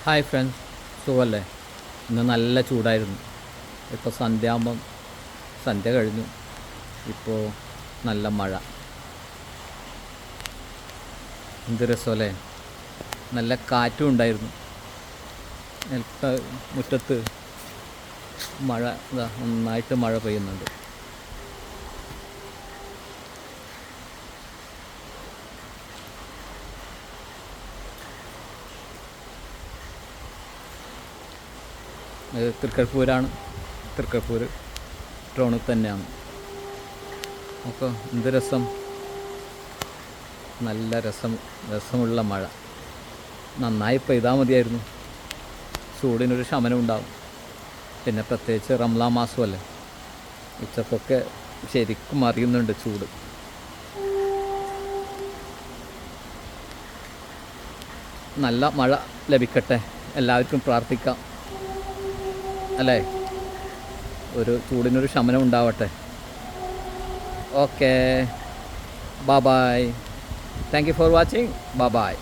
Hi friends, സുഖമല്ലേ? ഇന്ന് നല്ല ചൂടായിരുന്നു. ഇപ്പോൾ സന്ധ്യ സന്ധ്യ കഴിഞ്ഞു. ഇപ്പോൾ നല്ല മഴ. എന്ത് രസമല്ലേ! നല്ല കാറ്റും ഉണ്ടായിരുന്നു. മുറ്റത്ത് മഴ നന്നായിട്ട് മഴ പെയ്യുന്നുണ്ട്. തൃക്കരിപ്പൂരാണ്. തൃക്കരിപ്പൂർ ടൗണിൽ തന്നെയാണ്. അപ്പോൾ എന്ത് രസം! നല്ല രസമുള്ള മഴ. നന്നായി പെയ്താൽ മതിയായിരുന്നു. ചൂടിനൊരു ശമനം ഉണ്ടാവും. പിന്നെ പ്രത്യേകിച്ച് റംസാൻ മാസമല്ലേ, ഉച്ചക്കൊക്കെ ശരിക്കും അറിയുന്നുണ്ട് ചൂട്. നല്ല മഴ ലഭിക്കട്ടെ, എല്ലാവർക്കും പ്രാർത്ഥിക്കാം അല്ലേ? ഒരു ചൂടിനൊരു ശമനം ഉണ്ടാവട്ടെ. Okay, bye bye. Thank you for watching. Bye bye.